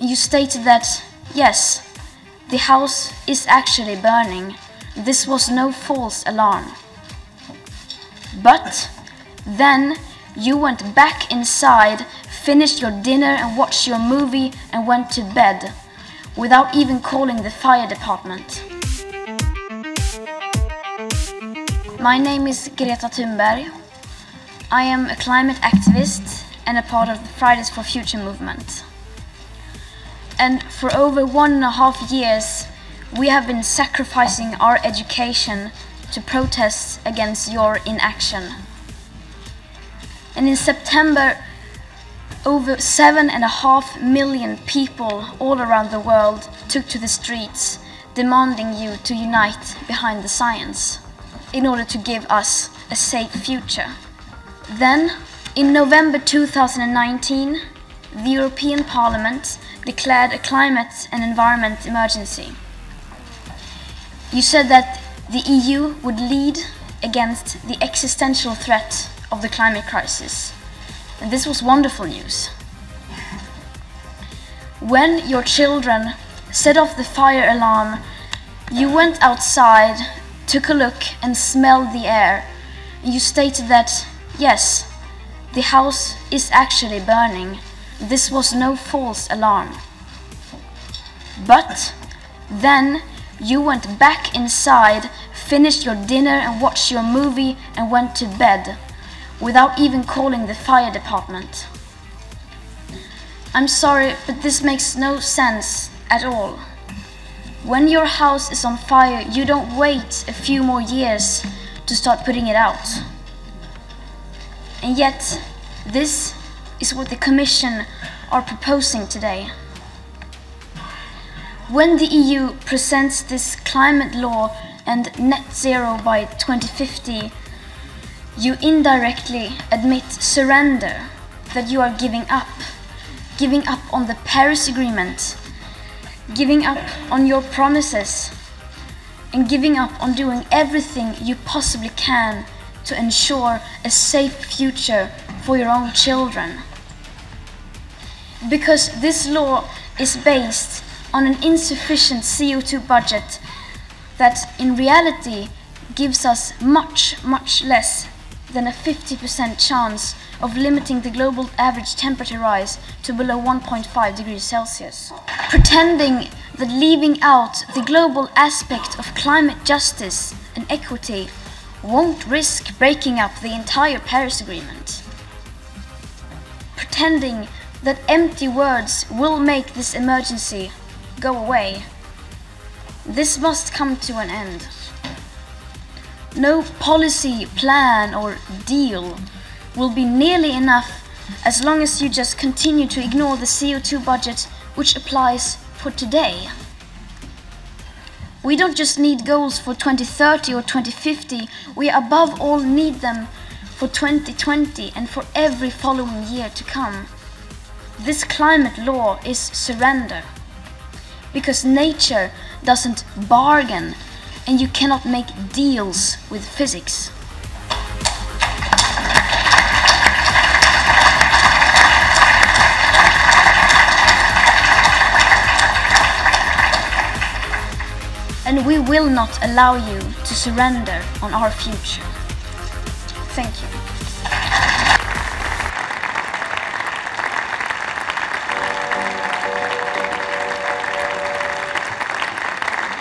You stated that, yes, the house is actually burning. This was no false alarm. But then you went back inside, finished your dinner and watched your movie and went to bed without even calling the fire department. My name is Greta Thunberg. I am a climate activist and a part of the Fridays for Future movement. And for over 1.5 years, we have been sacrificing our education to protest against your inaction. And in September, over 7.5 million people all around the world took to the streets, demanding you to unite behind the science in order to give us a safe future. Then, in November 2019, the European Parliament declared a climate and environment emergency. You said that the EU would lead against the existential threat of the climate crisis. And this was wonderful news. When your children set off the fire alarm, you went outside, took a look and smelled the air. You stated that, yes, the house is actually burning. This was no false alarm. But then you went back inside, finished your dinner and watched your movie and went to bed without even calling the fire department. I'm sorry, but this makes no sense at all. When your house is on fire, you don't wait a few more years to start putting it out. And yet, this is what the Commission are proposing today. When the EU presents this climate law and net zero by 2050, you indirectly admit surrender, that you are giving up on the Paris Agreement, giving up on your promises, and giving up on doing everything you possibly can to ensure a safe future for your own children. Because this law is based on an insufficient CO2 budget that in reality gives us much less than a 50% chance of limiting the global average temperature rise to below 1.5 degrees Celsius. Pretending that leaving out the global aspect of climate justice and equity won't risk breaking up the entire Paris Agreement. Pretending that empty words will make this emergency go away. This must come to an end. No policy, plan or deal will be nearly enough as long as you just continue to ignore the CO2 budget which applies for today. We don't just need goals for 2030 or 2050, we above all need them for 2020 and for every following year to come. This climate law is surrender. Because nature doesn't bargain and you cannot make deals with physics. And we will not allow you to surrender on our future. Thank you.